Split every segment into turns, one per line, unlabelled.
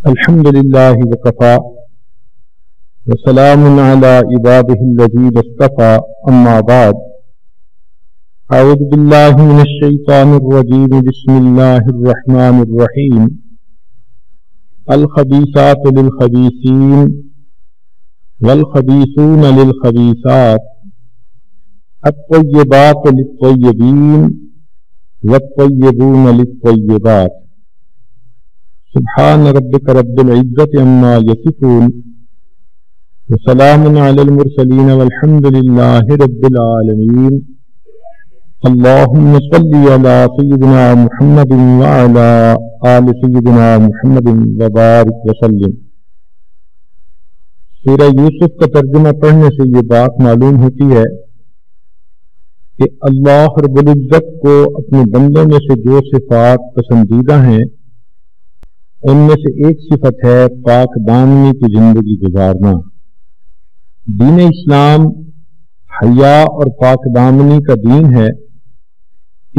الحمد لله وكفى وسلام على عباده الذين اصطفى أما بعد أعوذ بالله من الشيطان الرجيم بسم الله الرحمن الرحيم الخبيثات للخبيثين والخبيثون للخبيثات الطيبات للطيبين والطيبون للطيبات سبحان ربك رب العزة عما يصفون وسلام على المرسلين والحمد لله رب العالمين اللهم صل على سيدنا محمد وعلى آل سيدنا محمد وبارك وسلم۔ سورہ یوسف کا ترجمہ پڑھنے سے یہ بات معلوم ہوتی ہے کہ اللہ رب العزت کو اپنے بندوں میں سے جو صفات پسندیدہ ہیں ان میں سے ایک صفت ہے پاک دامنی کی زندگی گزارنا۔ دین اسلام حیا اور پاک دامنی کا دین ہے،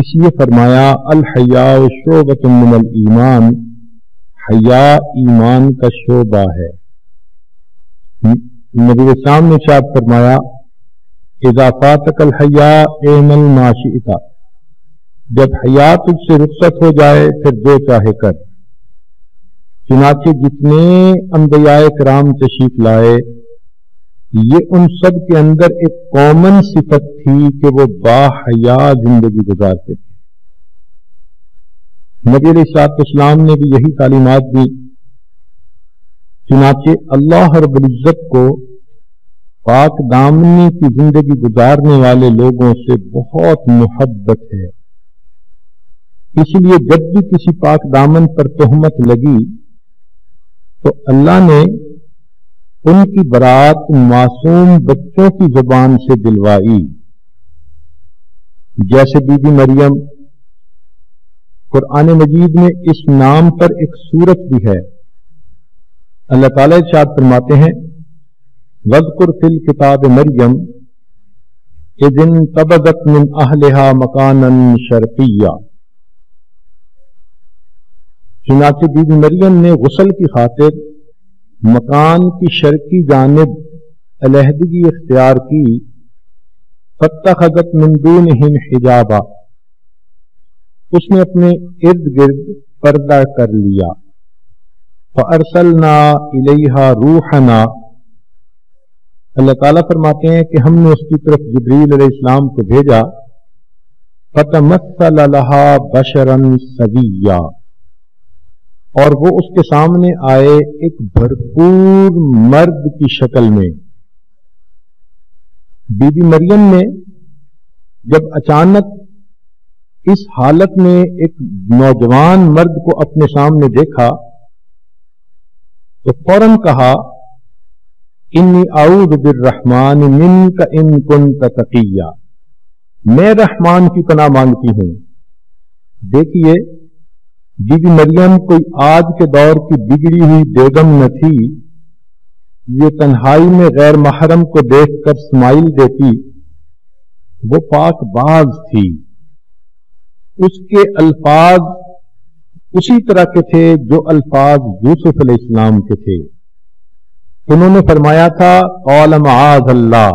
اس لیے فرمایا الحیاء شعبۃ من الایمان، حیا ایمان کا شعبہ ہے۔ نبی اسلام نے ارشاد فرمایا اذا فاتک الحیاء اعمل ما شئت، جب حیا تجھ سے رخصت ہو جائے پھر جو چاہے کر۔ چنانچہ جتنے انبیاء کرام تشریف لائے یہ ان سب کے اندر ایک کامن صفت تھی کہ وہ باحیا زندگی گزارتے تھے۔ نبی علیہ الصلوۃ والسلام نے بھی یہی تعلیمات دی، چنانچہ اللہ رب العزت کو پاک دامنی کی زندگی گزارنے والے لوگوں سے بہت محبت ہے، اس لیے جب بھی کسی پاک دامن پر تہمت لگی تو اللہ نے ان کی برات معصوم بچوں کی زبان سے دلوائی، جیسے بی بی مریم۔ قرآن مجید میں اس نام پر ایک سورت بھی ہے۔ اللہ تعالیٰ ارشاد فرماتے ہیں وَاذْكُرْ فِي الْكِتَابِ مَرْيَمَ إِذِ انتَبَذَتْ مِنْ أَهْلِهَا مَكَانًا شَرْقِيًّا۔ چنانچہ بی بی مریم نے غسل کی خاطر مکان کی شرقی جانب علیحدگی اختیار کی، فاتخذت من دونہم حجابا، اس نے اپنے ارد گرد پردہ کر لیا۔ فارسلنا الیہا روحنا، اللہ تعالیٰ فرماتے ہیں کہ ہم نے اس کی طرف جبریل علیہ السلام کو بھیجا، فتمثل لہا بشرا سویا، اور وہ اس کے سامنے آئے ایک بھرپور مرد کی شکل میں۔ بی بی مریم نے جب اچانک اس حالت میں ایک نوجوان مرد کو اپنے سامنے دیکھا تو فوراً کہا انی اعوذ بالرحمن منک ان کنت تقیا، میں رحمان کی پناہ مانگتی ہوں۔ دیکھیے بی بی مریم کوئی آج کے دور کی بگڑی ہوئی بیگم نہ تھی، یہ تنہائی میں غیر محرم کو دیکھ کر اسمائل دیتی، وہ پاک باز تھی۔ اس کے الفاظ اسی طرح کے تھے جو الفاظ یوسف علیہ السلام کے تھے۔ انہوں نے فرمایا تھا قال معاذ اللہ،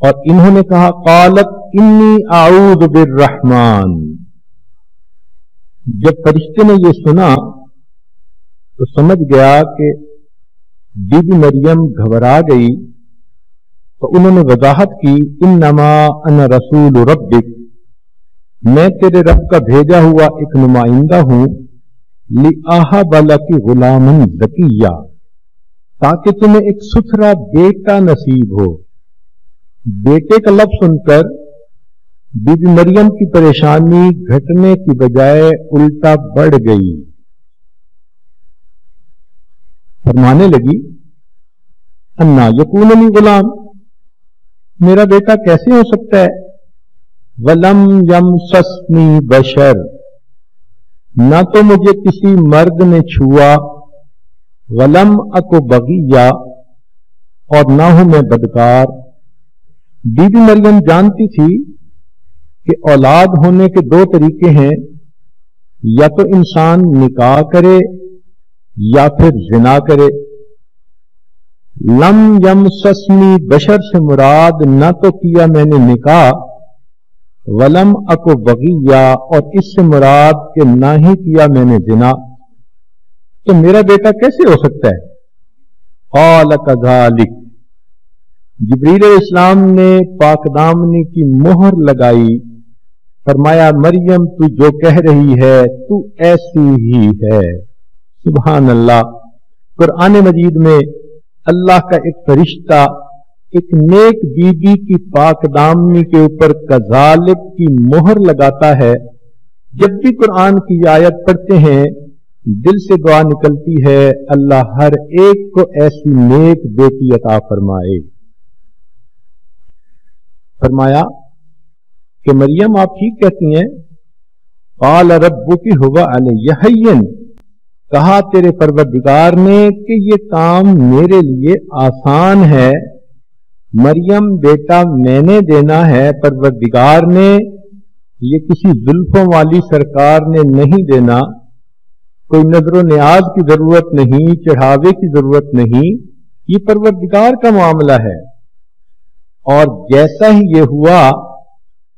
اور انہوں نے کہا قالت انی اعوذ بالرحمن۔ جب فرشتے نے یہ سنا تو سمجھ گیا کہ بی بی مریم گھبرا گئی، تو انہوں نے وضاحت کی انما انا رسول ربک، میں تیرے رب کا بھیجا ہوا ایک نمائندہ ہوں، لأہب لک غلاما زکیا، تاکہ تمہیں ایک ستھرا بیٹا نصیب ہو۔ بیٹے کا لفظ سن کر بی بی مریم کی پریشانی گھٹنے کی بجائے الٹا بڑھ گئی، فرمانے لگی انا یکون لی غلام، میرا بیٹا کیسے ہو سکتا ہے؟ ولم یمسسنی بشر، نہ تو مجھے کسی مرد نے چھوا، ولم اک بغیا، اور نہ ہوں میں بدکار۔ بی بی مریم جانتی تھی کہ اولاد ہونے کے دو طریقے ہیں، یا تو انسان نکاح کرے یا پھر زنا کرے. لم یمسسنی بشر سے مراد نہ تو کیا میں نے نکاح، ولم اکو بغیہ اور اس سے مراد کہ نہ ہی کیا میں نے زنا، تو میرا بیٹا کیسے ہو سکتا ہے؟ قال کذالک، جبریل علیہ السلام نے پاک دامنی کی مہر لگائی، فرمایا مریم تو جو کہہ رہی ہے تو ایسی ہی ہے. سبحان اللہ. قرآن مجید میں اللہ کا ایک فرشتہ ایک نیک بی بی کی پاک دامنی کے اوپر کذالک کی مہر لگاتا ہے. جب بھی قرآن کی آیت پڑھتے ہیں دل سے دعا نکلتی ہے اللہ ہر ایک کو ایسی نیک بیٹی عطا فرمائے. فرمایا کہ مریم آپ ٹھیک کہتی ہیں. قال ربک هو علی ہین، کہا تیرے پروردگار نے کہ یہ کام میرے لیے آسان ہے. مریم بیٹا میں نے دینا ہے، پروردگار نے، یہ کسی زلفوں والی سرکار نے نہیں دینا. کوئی نظر و نیاز کی ضرورت نہیں، چڑھاوے کی ضرورت نہیں، یہ پروردگار کا معاملہ ہے. اور جیسا ہی یہ ہوا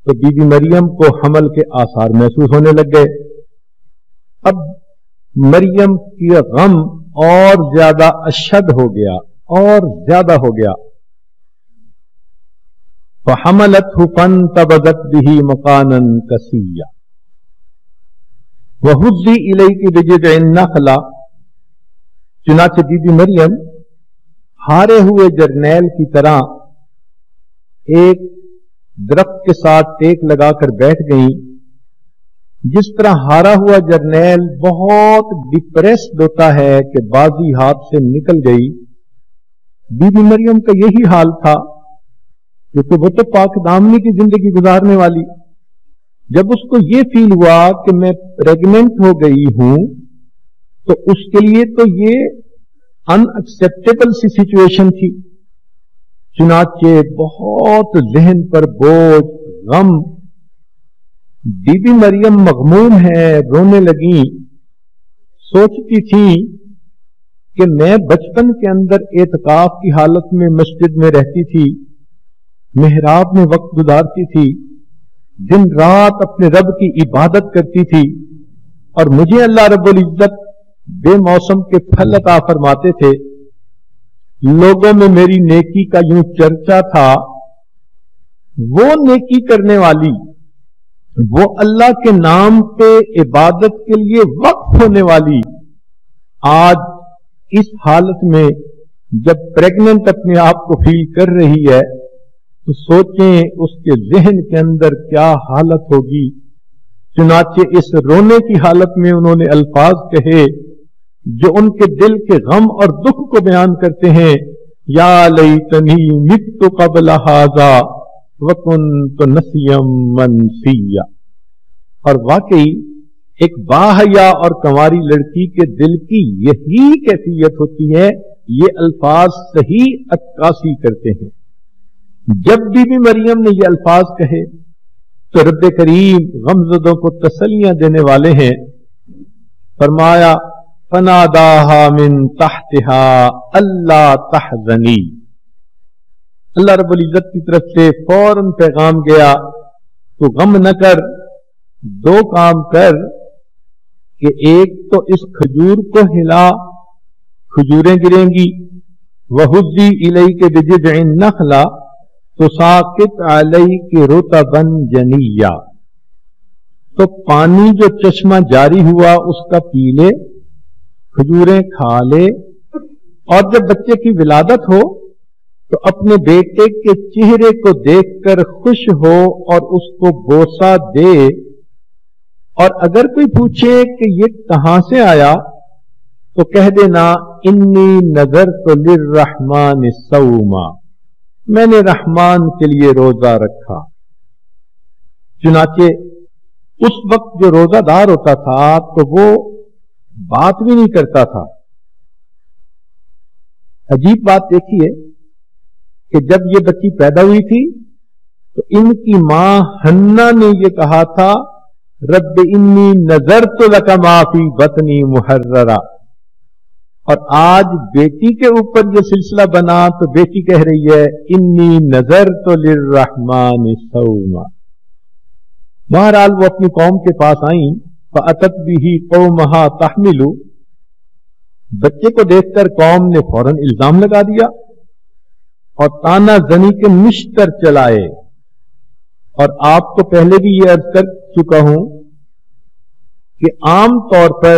تو بی بی مریم کو حمل کے آثار محسوس ہونے لگ گئے. اب مریم کی غم اور زیادہ اشد ہو گیا اور زیادہ ہو گیا. فحملته فانتبذت به مكانا قصيا وهزي اليك بجذع النخلة، چنانچہ بی بی مریم ہارے ہوئے جرنیل کی طرح ایک درخت کے ساتھ ٹیک لگا کر بیٹھ گئیں. جس طرح ہارا ہوا جرنیل بہت ڈپریسڈ ہوتا ہے کہ بازی ہاتھ سے نکل گئی، بی بی مریم کا یہی حال تھا، کیونکہ وہ تو پاک دامنی کی زندگی گزارنے والی. جب اس کو یہ فیل ہوا کہ میں پریگننٹ ہو گئی ہوں تو اس کے لیے تو یہ ان ایکسپٹیبل سی سچویشن تھی. چنانچہ بہت ذہن پر بوجھ، غم. بی بی مریم مغموم ہے، رونے لگی. سوچتی تھی کہ میں بچپن کے اندر اعتکاف کی حالت میں مسجد میں رہتی تھی، محراب میں وقت گزارتی تھی، دن رات اپنے رب کی عبادت کرتی تھی، اور مجھے اللہ رب العزت بے موسم کے پھل عطا فرماتے تھے. لوگوں میں میری نیکی کا یوں چرچا تھا. وہ نیکی کرنے والی، وہ اللہ کے نام پہ عبادت کے لیے وقف ہونے والی، آج اس حالت میں جب پریگننٹ اپنے آپ کو فیل کر رہی ہے تو سوچیں اس کے ذہن کے اندر کیا حالت ہوگی. چنانچہ اس رونے کی حالت میں انہوں نے الفاظ کہے جو ان کے دل کے غم اور دکھ کو بیان کرتے ہیں. یا لیتنی مت قبل ھذا وکنت نسیا منسیا. اور واقعی ایک باحیا اور کنواری لڑکی کے دل کی یہی کیفیت ہوتی ہے. یہ الفاظ صحیح عکاسی کرتے ہیں. جب بی بی مریم نے یہ الفاظ کہے تو رب کریم غمزدوں کو تسلیاں دینے والے ہیں. فرمایا فناداها من تحتها الا تحزنی. اللہ رب العزت کی طرف سے فوراً پیغام گیا تو غم نہ کر، دو کام کر کہ ایک تو اس کھجور کو ہلا، کھجوریں گریں گی. وہزی الیک بجذع النخلہ تساقط علیک رطبا جنیا، تو پانی جو چشمہ جاری ہوا اس کا پی لے، کھجوریں کھا لے، اور جب بچے کی ولادت ہو تو اپنے بیٹے کے چہرے کو دیکھ کر خوش ہو اور اس کو بوسہ دے. اور اگر کوئی پوچھے کہ یہ کہاں سے آیا تو کہہ دینا انی نذرت للرحمن صوما، میں نے رحمان کے لیے روزہ رکھا. چنانچہ اس وقت جو روزہ دار ہوتا تھا تو وہ بات بھی نہیں کرتا تھا. عجیب بات دیکھیے کہ جب یہ بچی پیدا ہوئی تھی تو ان کی ماں حنا نے یہ کہا تھا رب انی نذرت لک ما فی بطنی محررا، اور آج بیٹی کے اوپر یہ سلسلہ بنا تو بیٹی کہہ رہی ہے انی نذرت للرحمن صوما. بہرحال وہ اپنی قوم کے پاس آئیں فأتت به قومها تحمل. بچے کو دیکھ کر قوم نے فوراً الزام لگا دیا اور تانا زنی کے مشتر چلائے. اور آپ کو پہلے بھی یہ عرض کر چکا ہوں کہ عام طور پر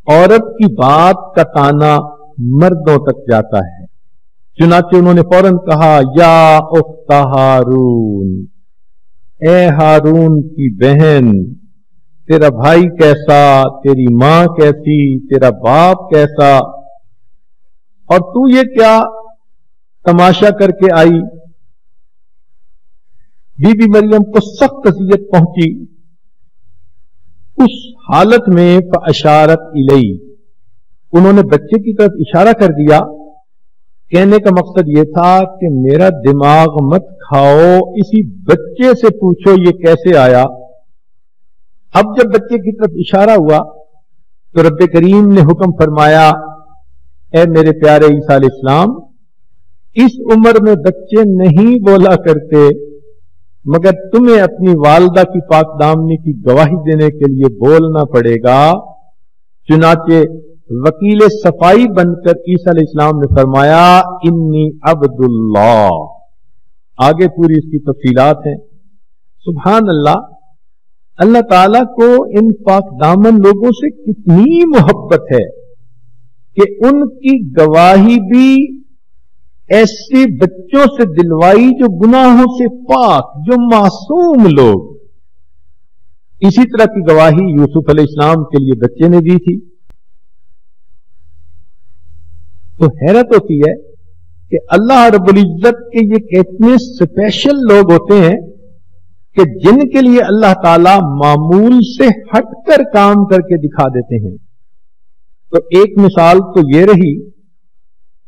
عورت کی بات کا تانا مردوں تک جاتا ہے. چنانچہ انہوں نے فوراً کہا یا اخت ہارون، اے ہارون کی بہن، تیرا بھائی کیسا، تیری ماں کیسی، تیرا باپ کیسا، اور تو یہ کیا تماشا کر کے آئی. بی بی مریم کو سخت اذیت پہنچی. اس حالت میں فاشارت الی، انہوں نے بچے کی طرف اشارہ کر دیا. کہنے کا مقصد یہ تھا کہ میرا دماغ مت کھاؤ، اسی بچے سے پوچھو یہ کیسے آیا. اب جب بچے کی طرف اشارہ ہوا تو رب کریم نے حکم فرمایا اے میرے پیارے عیسیٰ علیہ السلام، اس عمر میں بچے نہیں بولا کرتے، مگر تمہیں اپنی والدہ کی پاک دامنی کی گواہی دینے کے لیے بولنا پڑے گا. چنانچہ وکیل صفائی بن کر عیسیٰ علیہ السلام نے فرمایا انی عبد اللہ. آگے پوری اس کی تفصیلات ہیں. سبحان اللہ، اللہ تعالیٰ کو ان پاک دامن لوگوں سے کتنی محبت ہے کہ ان کی گواہی بھی ایسے بچوں سے دلوائی جو گناہوں سے پاک، جو معصوم لوگ. اسی طرح کی گواہی یوسف علیہ السلام کے لیے بچے نے دی تھی. تو حیرت ہوتی ہے کہ اللہ رب العزت کے یہ کتنے اسپیشل لوگ ہوتے ہیں کہ جن کے لیے اللہ تعالی معمول سے ہٹ کر کام کر کے دکھا دیتے ہیں. تو ایک مثال تو یہ رہی.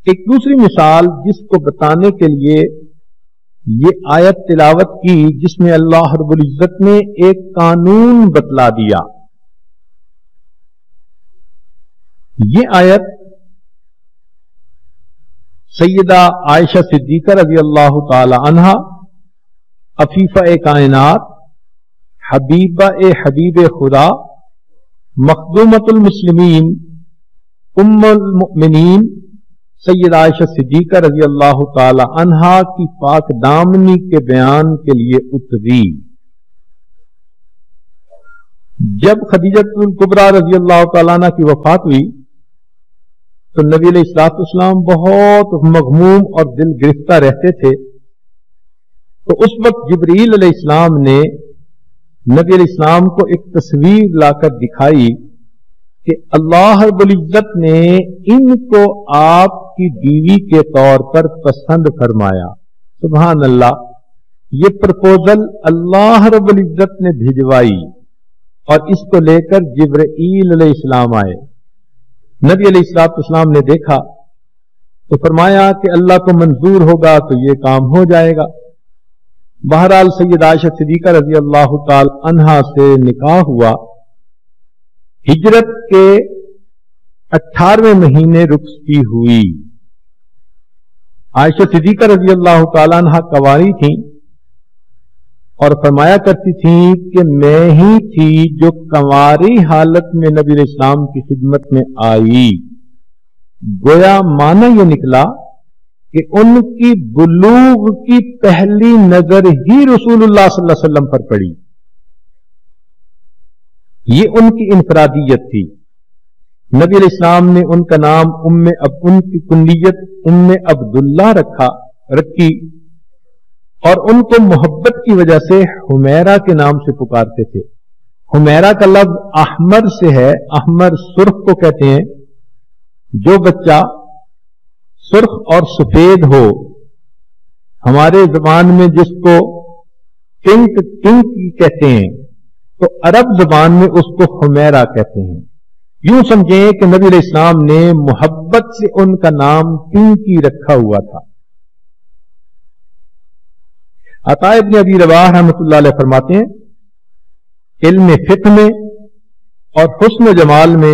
ایک دوسری مثال جس کو بتانے کے لیے یہ آیت تلاوت کی، جس میں اللہ رب العزت نے ایک قانون بتلا دیا. یہ آیت سیدہ عائشہ صدیقہ رضی اللہ تعالی عنہا، عفیفہ کائنات، حبیبہ حبیب خدا، مخدومۃ المسلمین، ام المؤمنین سیدہ عائشہ صدیقہ رضی اللہ تعالی عنہا کی پاک دامنی کے بیان کے لیے اتری. جب خدیجہ الکبریٰ رضی اللہ تعالی عنہ کی وفات ہوئی تو نبی علیہ الصلوۃ والسلام بہت مغموم اور دل گرفتہ رہتے تھے. تو اس وقت جبرائیل علیہ السلام نے نبی علیہ السلام کو ایک تصویر لا کر دکھائی کہ اللہ رب العزت نے ان کو آپ کی بیوی کے طور پر پسند فرمایا. سبحان اللہ، یہ پرپوزل اللہ رب العزت نے بھجوائی اور اس کو لے کر جبرائیل علیہ السلام آئے. نبی علیہ الصلوۃ والسلام نے دیکھا تو فرمایا کہ اللہ کو منظور ہوگا تو یہ کام ہو جائے گا. بہرحال سیدہ عائشہ صدیقہ رضی اللہ تعالی عنہا سے نکاح ہوا. ہجرت کے 18ویں مہینے رخصتی ہوئی. عائشہ صدیقہ رضی اللہ تعالی عنہا کنواری تھیں اور فرمایا کرتی تھیں کہ میں ہی تھی جو کنواری حالت میں نبی علیہ السلام کی خدمت میں آئی. گویا معنی یہ نکلا کہ ان کی بلوغ کی پہلی نظر ہی رسول اللہ صلی اللہ علیہ وسلم پر پڑی. یہ ان کی انفرادیت تھی. نبی علیہ السلام نے ان کا نام ان کی کنیت ام عبداللہ رکھی اور ان کو محبت کی وجہ سے حمیرہ کے نام سے پکارتے تھے. حمیرہ کا لفظ احمر سے ہے. احمر سرخ کو کہتے ہیں. جو بچہ سرخ اور سفید ہو، ہمارے زبان میں جس کو پنک کہتے ہیں تو عرب زبان میں اس کو حمیرہ کہتے ہیں. یوں سمجھیں کہ نبی علیہ السلام نے محبت سے ان کا نام پنکی رکھا ہوا تھا. عطا ابن ابی رباح رحمۃ اللہ علیہ فرماتے ہیں علم فقہ میں اور حسن و جمال میں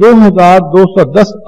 2210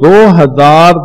2000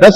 10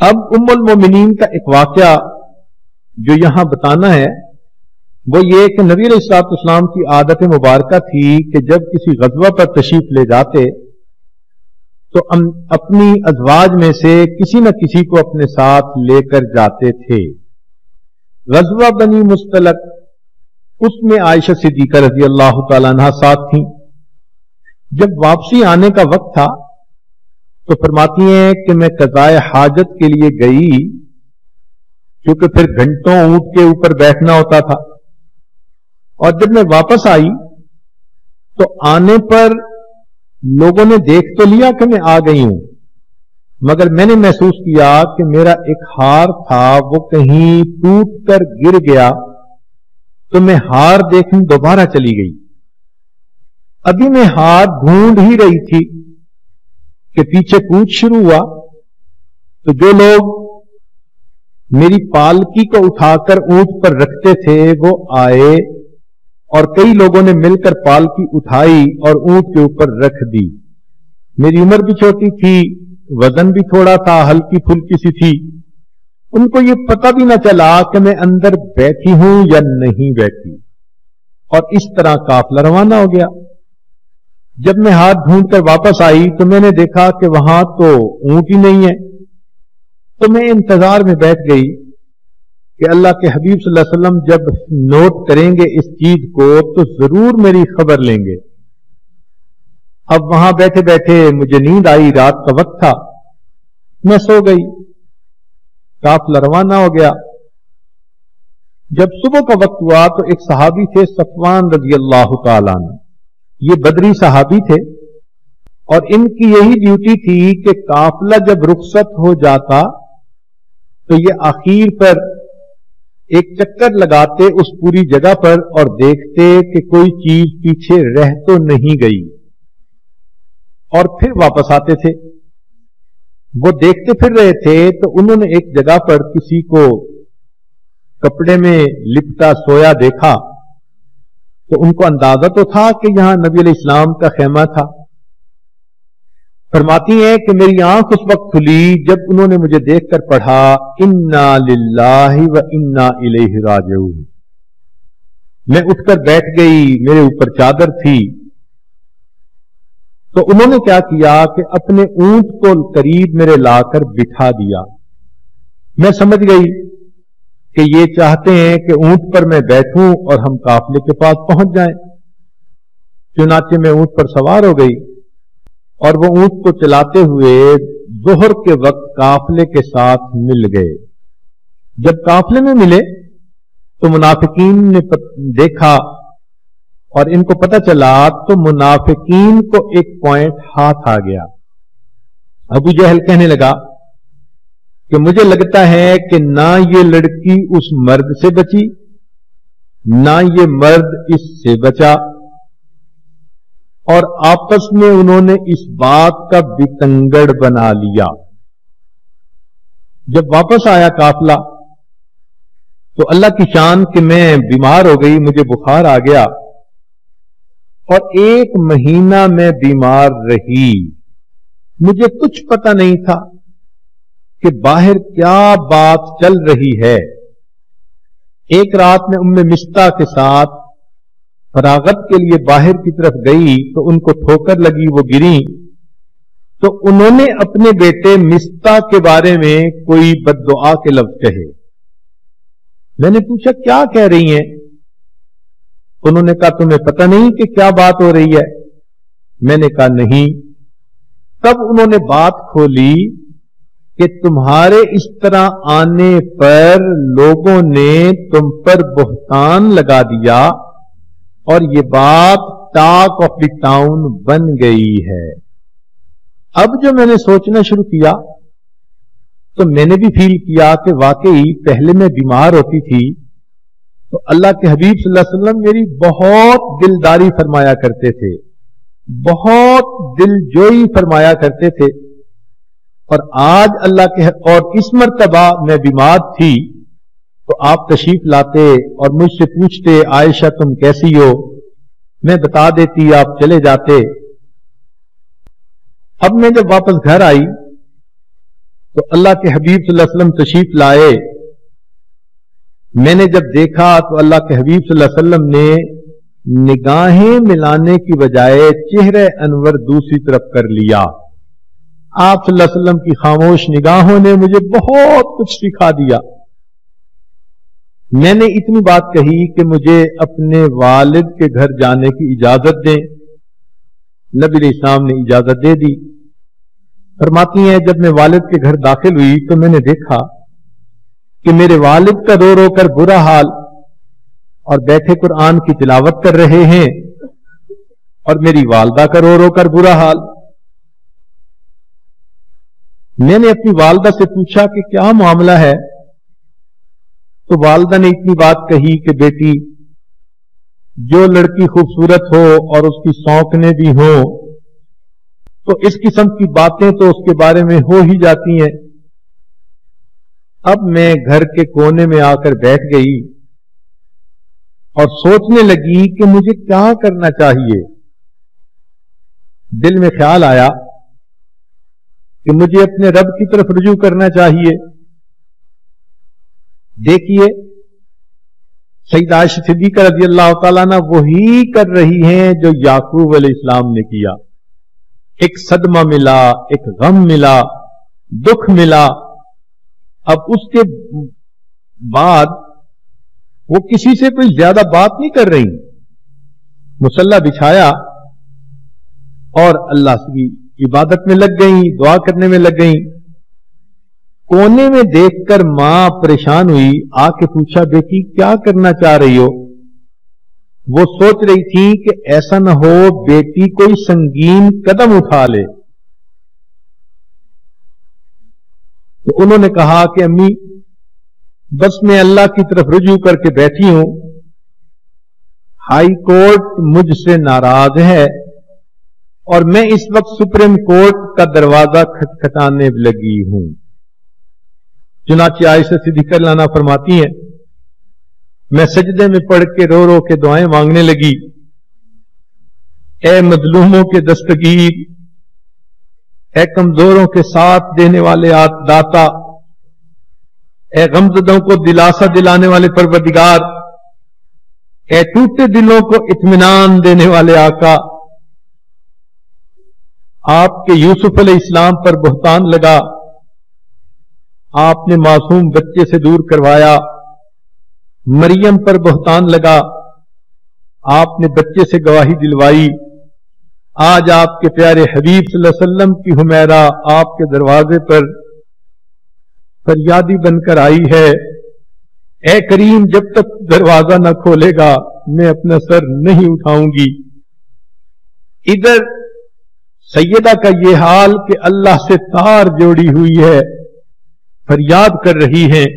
اب ام المومنین کا ایک واقعہ جو یہاں بتانا ہے وہ یہ کہ نبی علیہ الصلوۃ والسلام کی عادت مبارکہ تھی کہ جب کسی غزوہ پر تشریف لے جاتے تو اپنی ازواج میں سے کسی نہ کسی کو اپنے ساتھ لے کر جاتے تھے. غزوہ بنی مستلق، اس میں عائشہ صدیقہ رضی اللہ تعالیٰ عنہا ساتھ تھیں. جب واپسی آنے کا وقت تھا تو فرماتی ہیں کہ میں قضائے حاجت کے لیے گئی، کیونکہ پھر گھنٹوں اونٹ کے اوپر بیٹھنا ہوتا تھا. اور جب میں واپس آئی تو آنے پر لوگوں نے دیکھ تو لیا کہ میں آ گئی ہوں، مگر میں نے محسوس کیا کہ میرا ایک ہار تھا وہ کہیں ٹوٹ کر گر گیا، تو میں ہار دیکھنے دوبارہ چلی گئی. ابھی میں ہار ڈھونڈ ہی رہی تھی کہ پیچھے کوچ شروع ہوا، تو جو لوگ میری پالکی کو اٹھا کر اونٹ پر رکھتے تھے وہ آئے اور کئی لوگوں نے مل کر پالکی اٹھائی اور اونٹ کے اوپر رکھ دی. میری عمر بھی چھوٹی تھی، وزن بھی تھوڑا تھا، ہلکی پھلکی سی تھی. ان کو یہ پتہ بھی نہ چلا کہ میں اندر بیٹھی ہوں یا نہیں بیٹھی، اور اس طرح قافلہ روانہ ہو گیا. جب میں ہاتھ ڈھونڈ کر واپس آئی تو میں نے دیکھا کہ وہاں تو اونٹ ہی نہیں ہے. تو میں انتظار میں بیٹھ گئی کہ اللہ کے حبیب صلی اللہ علیہ وسلم جب نوٹ کریں گے اس چیز کو تو ضرور میری خبر لیں گے. اب وہاں بیٹھے بیٹھے مجھے نیند آئی، رات کا وقت تھا، میں سو گئی. قافلہ روانہ ہو گیا. جب صبح کا وقت ہوا تو ایک صحابی تھے صفوان رضی اللہ تعالیٰ عنہ، یہ بدری صحابی تھے، اور ان کی یہی ڈیوٹی تھی کہ قافلہ جب رخصت ہو جاتا تو یہ آخر پر ایک چکر لگاتے اس پوری جگہ پر اور دیکھتے کہ کوئی چیز پیچھے رہ تو نہیں گئی، اور پھر واپس آتے تھے. وہ دیکھتے پھر رہے تھے تو انہوں نے ایک جگہ پر کسی کو کپڑے میں لپٹا سویا دیکھا، تو ان کو اندازہ تو تھا کہ یہاں نبی علیہ السلام کا خیمہ تھا. فرماتی ہیں کہ میری آنکھ اس وقت کھلی جب انہوں نے مجھے دیکھ کر پڑھا انا للہ و انا الیہ راجعون. میں اٹھ کر بیٹھ گئی، میرے اوپر چادر تھی. تو انہوں نے کیا کیا کہ اپنے اونٹ کو قریب میرے لا کر بٹھا دیا. میں سمجھ گئی کہ یہ چاہتے ہیں کہ اونٹ پر میں بیٹھوں اور ہم قافلے کے پاس پہنچ جائیں. چنانچہ میں اونٹ پر سوار ہو گئی اور وہ اونٹ کو چلاتے ہوئے ظہر کے وقت قافلے کے ساتھ مل گئے. جب قافلے میں ملے تو منافقین نے دیکھا اور ان کو پتہ چلا تو منافقین کو ایک پوائنٹ ہاتھ آ گیا. ابو جہل کہنے لگا کہ مجھے لگتا ہے کہ نہ یہ لڑکی اس مرد سے بچی نہ یہ مرد اس سے بچا، اور آپس میں انہوں نے اس بات کا بتنگڑ بنا لیا. جب واپس آیا قافلہ تو اللہ کی شان کہ میں بیمار ہو گئی، مجھے بخار آ گیا اور 1 مہینہ میں بیمار رہی. مجھے کچھ پتہ نہیں تھا کہ باہر کیا بات چل رہی ہے. ایک رات میں ام مستہ کے ساتھ فراغت کے لیے باہر کی طرف گئی تو ان کو ٹھوکر لگی، وہ گری. تو انہوں نے اپنے بیٹے مستہ کے بارے میں کوئی بد دعا کے لفظ کہے. میں نے پوچھا کیا کہہ رہی ہیں؟ انہوں نے کہا تمہیں پتہ نہیں کہ کیا بات ہو رہی ہے؟ میں نے کہا نہیں. تب انہوں نے بات کھولی کہ تمہارے اس طرح آنے پر لوگوں نے تم پر بہتان لگا دیا اور یہ بات ٹاک آف دی ٹاؤن بن گئی ہے. اب جو میں نے سوچنا شروع کیا تو میں نے بھی فیل کیا کہ واقعی پہلے میں بیمار ہوتی تھی تو اللہ کے حبیب صلی اللہ علیہ وسلم میری بہت دلداری فرمایا کرتے تھے، بہت دل جوئی فرمایا کرتے تھے، اور آج اللہ کے اور اس مرتبہ میں بیمار تھی تو آپ تشریف لاتے اور مجھ سے پوچھتے عائشہ تم کیسی ہو، میں بتا دیتی، آپ چلے جاتے. اب میں جب واپس گھر آئی تو اللہ کے حبیب صلی اللہ علیہ وسلم تشریف لائے. میں نے جب دیکھا تو اللہ کے حبیب صلی اللہ علیہ وسلم نے نگاہیں ملانے کی بجائے چہرہ انور دوسری طرف کر لیا. آپ صلی اللہ علیہ وسلم کی خاموش نگاہوں نے مجھے بہت کچھ سکھا دیا. میں نے اتنی بات کہی کہ مجھے اپنے والد کے گھر جانے کی اجازت دیں. نبی علیہ السلام نے اجازت دے دی. فرماتی ہیں جب میں والد کے گھر داخل ہوئی تو میں نے دیکھا کہ میرے والد کا رو رو کر برا حال اور بیٹھے قرآن کی تلاوت کر رہے ہیں، اور میری والدہ کا رو رو کر برا حال. میں نے اپنی والدہ سے پوچھا کہ کیا معاملہ ہے؟ تو والدہ نے اتنی بات کہی کہ بیٹی، جو لڑکی خوبصورت ہو اور اس کی سونکنے بھی ہوں تو اس قسم کی باتیں تو اس کے بارے میں ہو ہی جاتی ہیں. اب میں گھر کے کونے میں آ کر بیٹھ گئی اور سوچنے لگی کہ مجھے کیا کرنا چاہیے. دل میں خیال آیا کہ مجھے اپنے رب کی طرف رجوع کرنا چاہیے. دیکھیے سیدہ عائشہ صدیقہ رضی اللہ تعالیٰ عنہ وہی کر رہی ہیں جو یعقوب علیہ السلام نے کیا. ایک صدمہ ملا، ایک غم ملا، دکھ ملا. اب اس کے بعد وہ کسی سے کوئی زیادہ بات نہیں کر رہی. مصلی بچھایا اور اللہ کی عبادت میں لگ گئیں، دعا کرنے میں لگ گئیں. کونے میں دیکھ کر ماں پریشان ہوئی، آ کے پوچھا بیٹی کیا کرنا چاہ رہی ہو؟ وہ سوچ رہی تھی کہ ایسا نہ ہو بیٹی کوئی سنگین قدم اٹھا لے. تو انہوں نے کہا کہ امی بس میں اللہ کی طرف رجوع کر کے بیٹھی ہوں. ہائی کورٹ مجھ سے ناراض ہے اور میں اس وقت سپریم کورٹ کا دروازہ کھٹکھٹانے لگی ہوں. چنانچہ عائشہ صدیقہ رضی اللہ عنہا فرماتی ہیں میں سجدے میں پڑھ کے رو رو کے دعائیں مانگنے لگی. اے مظلوموں کے دستگیر، اے کمزوروں کے ساتھ دینے والے داتا، اے غمزدوں کو دلاسا دلانے والے پروردگار، اے ٹوٹے دلوں کو اطمینان دینے والے آقا. آپ کے یوسف علیہ السلام پر بہتان لگا، آپ نے معصوم بچے سے دور کروایا. مریم پر بہتان لگا، آپ نے بچے سے گواہی دلوائی. آج آپ کے پیارے حبیب صلی اللہ علیہ وسلم کی حمیرہ آپ کے دروازے پر فریادی بن کر آئی ہے. اے کریم جب تک دروازہ نہ کھولے گا میں اپنا سر نہیں اٹھاؤں گی. ادھر سیدہ کا یہ حال کہ اللہ سے تار جوڑی ہوئی ہے، فریاد کر رہی ہیں،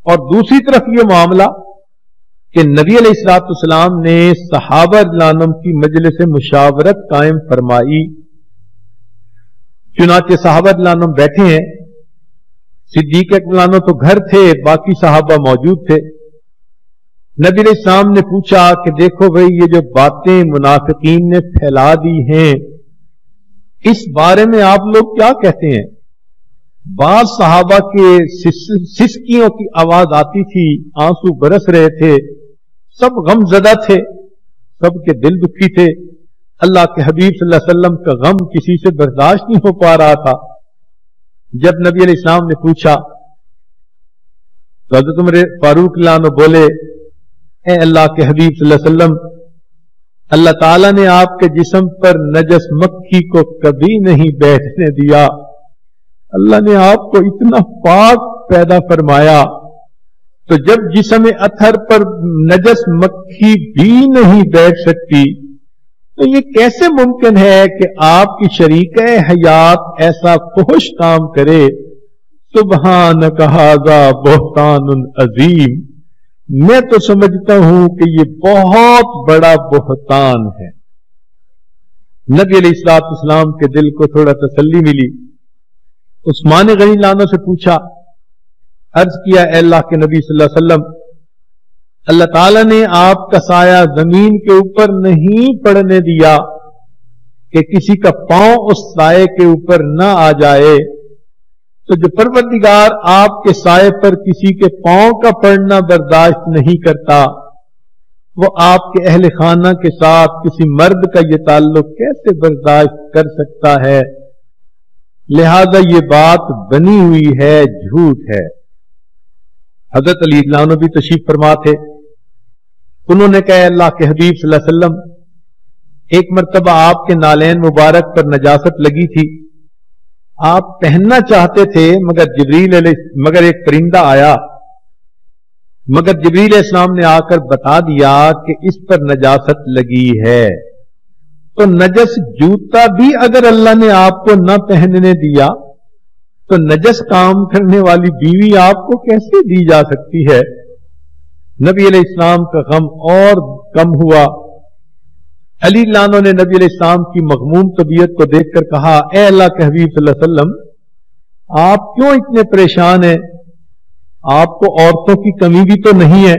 اور دوسری طرف یہ معاملہ کہ نبی علیہ الصلوۃ والسلام نے صحابہ رضی اللہ عنہم کی مجلس مشاورت قائم فرمائی. چنانچہ صحابہ رضی اللہ عنہم بیٹھے ہیں. صدیق اکبر عنہ تو گھر تھے، باقی صحابہ موجود تھے. نبی علیہ السلام نے پوچھا کہ دیکھو بھئی یہ جو باتیں منافقین نے پھیلا دی ہیں اس بارے میں آپ لوگ کیا کہتے ہیں؟ بعض صحابہ کے سسکیوں کی آواز آتی تھی، آنسو برس رہے تھے، سب غم زدہ تھے، سب کے دل دکھی تھے. اللہ کے حبیب صلی اللہ علیہ وسلم کا غم کسی سے برداشت نہیں ہو پا رہا تھا. جب نبی علیہ السلام نے پوچھا تو حضرت عمر فاروق رضی اللہ عنہ بولے اے اللہ کے حبیب صلی اللہ علیہ وسلم، اللہ تعالیٰ نے آپ کے جسم پر نجس مکھی کو کبھی نہیں بیٹھنے دیا. اللہ نے آپ کو اتنا پاک پیدا فرمایا تو جب جسم اطہر پر نجس مکھی بھی نہیں بیٹھ سکتی تو یہ کیسے ممکن ہے کہ آپ کی شریکہ حیات ایسا فحش کام کرے؟ سبحانک ھذا بہتان عظیم. میں تو سمجھتا ہوں کہ یہ بہت بڑا بہتان ہے. نبی علیہ الصلوۃ والسلام کے دل کو تھوڑا تسلی ملی. عثمان غنی اللہ عنہ سے پوچھا، عرض کیا اے اللہ کے نبی صلی اللہ علیہ وسلم، اللہ تعالیٰ نے آپ کا سایہ زمین کے اوپر نہیں پڑنے دیا کہ کسی کا پاؤں اس سائے کے اوپر نہ آ جائے، تو جو پروردگار آپ کے سائے پر کسی کے پاؤں کا پڑنا برداشت نہیں کرتا، وہ آپ کے اہل خانہ کے ساتھ کسی مرد کا یہ تعلق کیسے برداشت کر سکتا ہے؟ لہذا یہ بات بنی ہوئی ہے، جھوٹ ہے۔ حضرت علی اللہ عنہ بھی تشریف فرما تھے، انہوں نے کہا اللہ کے حبیب صلی اللہ علیہ وسلم، ایک مرتبہ آپ کے نالین مبارک پر نجاست لگی تھی، آپ پہننا چاہتے تھے مگر ایک پرندہ آیا، مگر جبریل علیہ السلام نے آ کر بتا دیا کہ اس پر نجاست لگی ہے۔ تو نجس جوتا بھی اگر اللہ نے آپ کو نہ پہننے دیا تو نجس کام کرنے والی بیوی آپ کو کیسے دی جا سکتی ہے؟ نبی علیہ السلام کا غم اور کم ہوا۔ علی اللہ عنہ نے نبی علیہ السلام کی مغموم طبیعت کو دیکھ کر کہا، اے اللہ کے حبیب صلی اللہ علیہ وسلم، آپ کیوں اتنے پریشان ہیں؟ آپ کو عورتوں کی کمی بھی تو نہیں ہے؟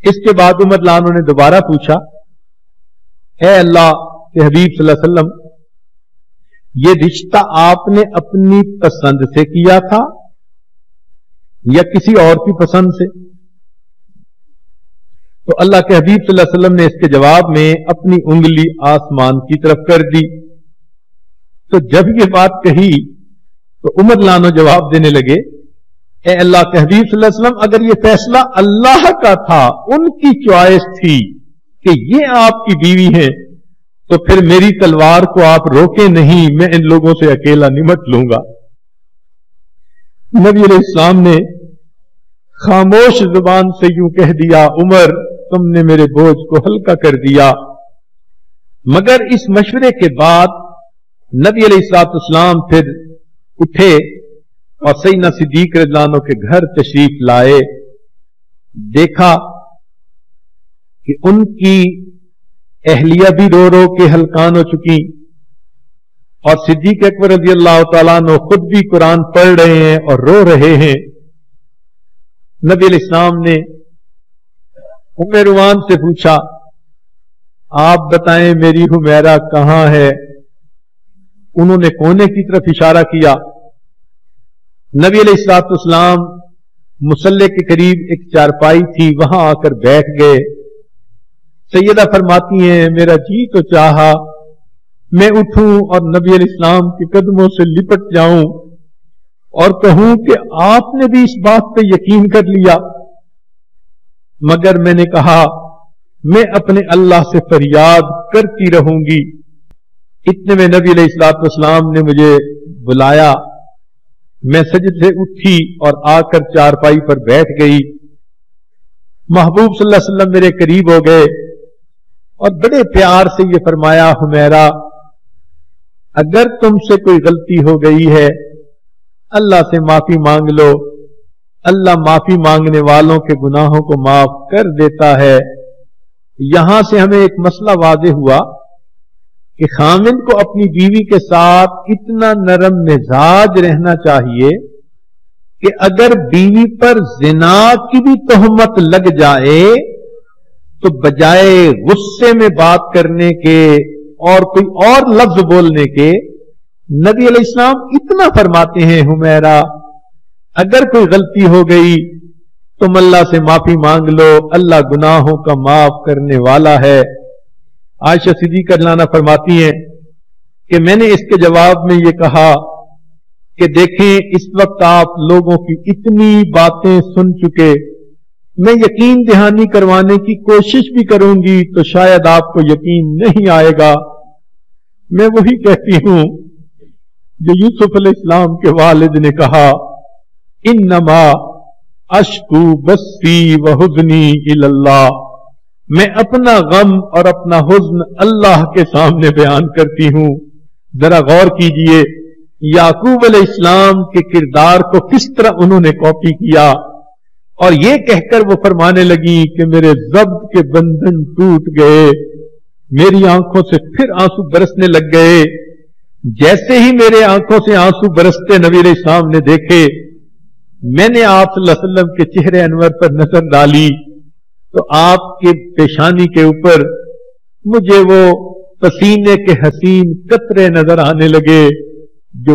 اس کے بعد عمر رضی اللہ عنہ نے دوبارہ پوچھا، اے اللہ کے حبیب صلی اللہ علیہ وسلم، یہ رشتہ آپ نے اپنی پسند سے کیا تھا یا کسی اور کی پسند سے؟ تو اللہ کے حبیب صلی اللہ علیہ وسلم نے اس کے جواب میں اپنی انگلی آسمان کی طرف کر دی۔ تو جب یہ بات کہی تو عمر لانو جواب دینے لگے، اے اللہ کے حبیب صلی اللہ علیہ وسلم، اگر یہ فیصلہ اللہ کا تھا، ان کی چوائس تھی کہ یہ آپ کی بیوی ہے، تو پھر میری تلوار کو آپ روکے نہیں، میں ان لوگوں سے اکیلا نمٹ لوں گا۔ نبی علیہ السلام نے خاموش زبان سے یوں کہہ دیا، عمر تم نے میرے بوجھ کو ہلکا کر دیا۔ مگر اس مشورے کے بعد نبی علیہ السلام پھر اٹھے اور سیدنا صدیق رضی اللہ عنہ کے گھر تشریف لائے۔ دیکھا کہ ان کی اہلیہ بھی رو رو کے ہلکان ہو چکی، اور صدیق اکبر رضی اللہ تعالیٰ عنہ خود بھی قرآن پڑھ رہے ہیں اور رو رہے ہیں۔ نبی علیہ السلام نے ام روان سے پوچھا، آپ بتائیں میری حمیرہ کہاں ہے؟ انہوں نے کونے کی طرف اشارہ کیا۔ نبی علیہ السلام مصلی کے قریب ایک چارپائی تھی، وہاں آ کر بیٹھ گئے۔ سیدہ فرماتی ہیں، میرا جی تو چاہا میں اٹھوں اور نبی علیہ السلام کے قدموں سے لپٹ جاؤں اور کہوں کہ آپ نے بھی اس بات پہ یقین کر لیا، مگر میں نے کہا میں اپنے اللہ سے فریاد کرتی رہوں گی۔ اتنے میں نبی علیہ السلام نے مجھے بلایا، میں سجد سے اٹھی اور آ کر چارپائی پر بیٹھ گئی۔ محبوب صلی اللہ علیہ وسلم میرے قریب ہو گئے اور بڑے پیار سے یہ فرمایا، حمیرہ اگر تم سے کوئی غلطی ہو گئی ہے اللہ سے معافی مانگ لو، اللہ معافی مانگنے والوں کے گناہوں کو معاف کر دیتا ہے۔ یہاں سے ہمیں ایک مسئلہ واضح ہوا کہ خامن کو اپنی بیوی کے ساتھ اتنا نرم مزاج رہنا چاہیے کہ اگر بیوی پر زنا کی بھی تہمت لگ جائے تو بجائے غصے میں بات کرنے کے اور کوئی اور لفظ بولنے کے، نبی علیہ السلام اتنا فرماتے ہیں، حمیرہ اگر کوئی غلطی ہو گئی تم اللہ سے معافی مانگ لو، اللہ گناہوں کا معاف کرنے والا ہے۔ عائشہ صدیقہ رضی اللہ عنہا فرماتی ہیں کہ میں نے اس کے جواب میں یہ کہا کہ دیکھیں اس وقت آپ لوگوں کی اتنی باتیں سن چکے، میں یقین دہانی کروانے کی کوشش بھی کروں گی تو شاید آپ کو یقین نہیں آئے گا۔ میں وہی کہتی ہوں جو یوسف علیہ السلام کے والد نے کہا، انما اشکو بثی وحزنی الی اللہ، میں اپنا غم اور اپنا حزن اللہ کے سامنے بیان کرتی ہوں۔ ذرا غور کیجئے یعقوب علیہ السلام کے کردار کو کس طرح انہوں نے کاپی کیا، اور یہ کہہ کر وہ فرمانے لگی کہ میرے ضبط کے بندھن ٹوٹ گئے، میری آنکھوں سے پھر آنسو برسنے لگ گئے۔ جیسے ہی میرے آنکھوں سے آنسو برستے نبی علیہ السلام نے دیکھے، میں نے آپ صلی اللہ علیہ وسلم کے چہرے انور پر نظر ڈالی تو آپ کے پیشانی کے اوپر مجھے وہ پسینے کے حسین قطرے نظر آنے لگے جو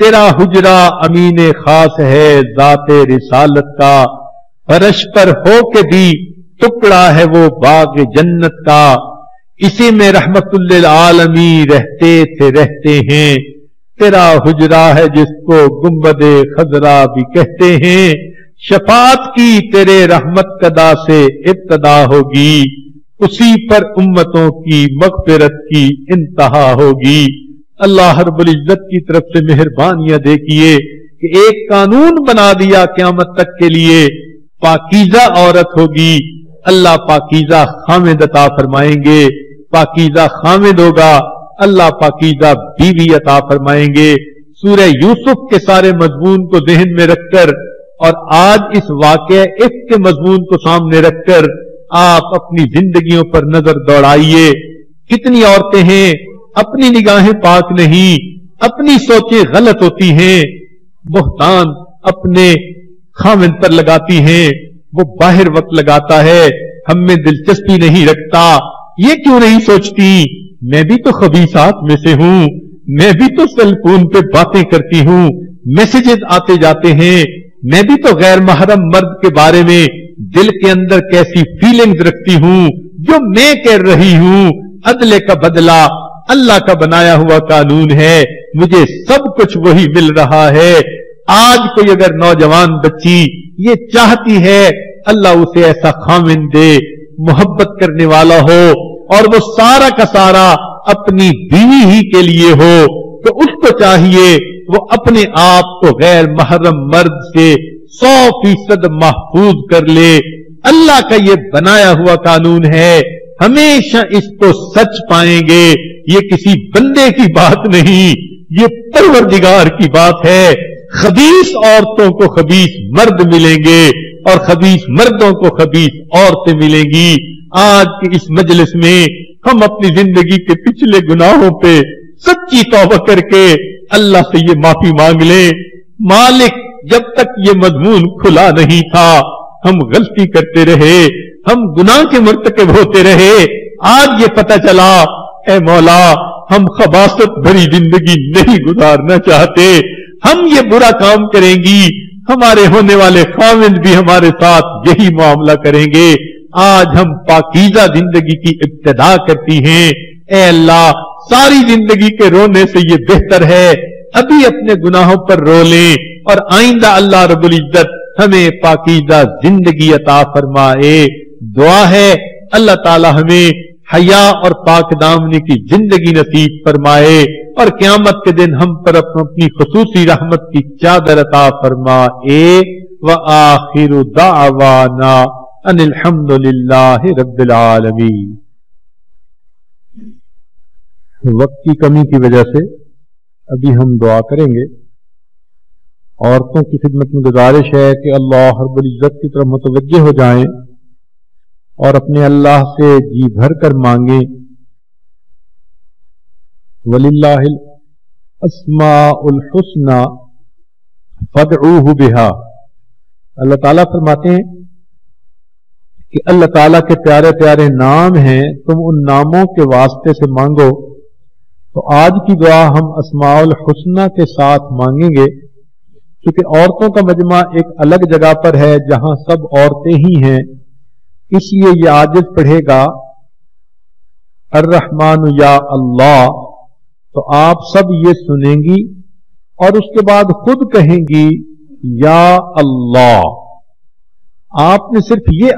تیرا حجرا امین خاص ہے ذات رسالت کا، فرش پر ہو کے بھی ٹکڑا ہے وہ باغ جنت کا، اسی میں رحمت للعالمین رہتے تھے رہتے ہیں، تیرا حجرا ہے جس کو گنبد خضرا بھی کہتے ہیں، شفاعت کی تیرے رحمت قدا سے ابتدا ہوگی، اسی پر امتوں کی مغفرت کی انتہا ہوگی۔ اللہ رب العزت کی طرف سے مہربانیاں دیکھیے کہ ایک قانون بنا دیا قیامت تک کے لیے، پاکیزہ عورت ہوگی، اللہ پاکیزہ خامد عطا فرمائیں گے، پاکیزہ خامد ہوگا، اللہ پاکیزہ بیوی عطا فرمائیں گے۔ سورہ یوسف کے سارے مضمون کو ذہن میں رکھ کر اور آج اس واقعہ عفق کے مضمون کو سامنے رکھ کر آپ اپنی زندگیوں پر نظر دوڑائیے۔ کتنی عورتیں ہیں اپنی نگاہیں پاک نہیں، اپنی سوچیں غلط ہوتی ہیں، بہتان اپنے خامد پر لگاتی ہیں، وہ باہر وقت لگاتا ہے، ہم میں دلچسپی نہیں رکھتا، یہ کیوں نہیں سوچتی میں بھی تو خبیثات میں سے ہوں، میں بھی تو سیل فون پہ باتیں کرتی ہوں، میسجز آتے جاتے ہیں، میں بھی تو غیر محرم مرد کے بارے میں دل کے اندر کیسی فیلنگز رکھتی ہوں جو میں کہہ رہی ہوں۔ عدل کا بدلہ اللہ کا بنایا ہوا قانون ہے، مجھے سب کچھ وہی مل رہا ہے۔ آج کوئی اگر نوجوان بچی یہ چاہتی ہے اللہ اسے ایسا خامن دے، محبت کرنے والا ہو اور وہ سارا کا سارا اپنی بیوی ہی کے لیے ہو، تو اس کو چاہیے وہ اپنے آپ کو غیر محرم مرد سے 100% محفوظ کر لے۔ اللہ کا یہ بنایا ہوا قانون ہے، ہمیشہ اس کو سچ پائیں گے، یہ کسی بندے کی بات نہیں، یہ پروردگار کی بات ہے۔ خبیث عورتوں کو خبیث مرد ملیں گے اور خبیث مردوں کو خبیث عورتیں ملیں گی۔ آج کے اس مجلس میں ہم اپنی زندگی کے پچھلے گناہوں پہ سچی توبہ کر کے اللہ سے یہ معافی مانگ لیں۔ مالک جب تک یہ مضمون کھلا نہیں تھا ہم غلطی کرتے رہے، ہم گناہ کے مرتکب ہوتے رہے، آج یہ پتہ چلا اے مولا ہم خباثت بھری زندگی نہیں گزارنا چاہتے، ہم یہ برا کام کریں گی، ہمارے ہونے والے خاوند بھی ہمارے ساتھ یہی معاملہ کریں گے۔ آج ہم پاکیزہ زندگی کی ابتدا کرتی ہیں، اے اللہ ساری زندگی کے رونے سے یہ بہتر ہے ابھی اپنے گناہوں پر رو لیں، اور آئندہ اللہ رب العزت ہمیں پاکیزہ زندگی عطا فرمائے۔ دعا ہے اللہ تعالی ہمیں حیا اور پاک دامنی کی زندگی نصیب فرمائے، اور قیامت کے دن ہم پر اپنی خصوصی رحمت کی چادر عطا فرمائے۔ وآخر دعوانا ان الحمد للہ رب العالمین۔ وقت کی کمی کی وجہ سے ابھی ہم دعا کریں گے۔ عورتوں کی خدمت میں گزارش ہے کہ اللہ رب العزت کی طرف متوجہ ہو جائیں اور اپنے اللہ سے جی بھر کر مانگیں۔ وَلِلَّهِ الْأَسْمَاءُ الْحُسْنَى فَادْعُوهُ بِهَا۔ اللہ تعالیٰ فرماتے ہیں کہ اللہ تعالیٰ کے پیارے پیارے نام ہیں، تم ان ناموں کے واسطے سے مانگو۔ تو آج کی دعا ہم اسماء الحسنہ کے ساتھ مانگیں گے، کیونکہ عورتوں کا مجمع ایک الگ جگہ پر ہے جہاں سب عورتیں ہی ہیں، اس لیے یہ عاجز پڑھے گا الرحمن یا اللہ، تو آپ سب یہ سنیں گی اور اس کے بعد خود کہیں گی یا اللہ۔ آپ نے صرف یہ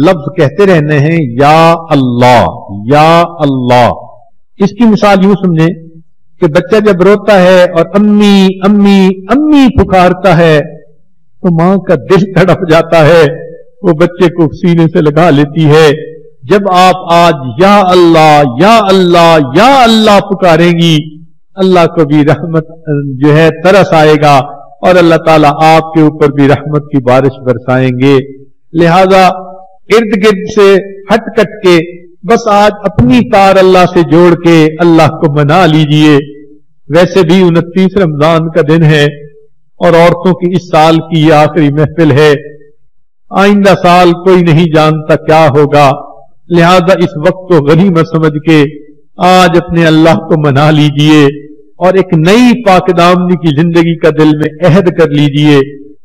لفظ کہتے رہنے ہیں یا اللہ یا اللہ۔ اس کی مثال یوں سمجھیں کہ بچہ جب روتا ہے اور امی امی امی پکارتا ہے تو ماں کا دل تڑپ جاتا ہے، وہ بچے کو سینے سے لگا لیتی ہے۔ جب آپ آج یا اللہ یا اللہ یا اللہ پکاریں گی، اللہ کو بھی رحمت جو ہے ترس آئے گا اور اللہ تعالیٰ آپ کے اوپر بھی رحمت کی بارش برسائیں گے۔ لہذا ارد گرد سے ہٹ کٹ کے بس آج اپنی تار اللہ سے جوڑ کے اللہ کو منا لیجئے۔ ویسے بھی 29 رمضان کا دن ہے اور عورتوں کی اس سال کی یہ آخری محفل ہے، آئندہ سال کوئی نہیں جانتا کیا ہوگا، لہذا اس وقت کو غنیمت سمجھ کے آج اپنے اللہ کو منا لیجئے اور ایک نئی پاک دامنی کی زندگی کا دل میں عہد کر لیجئے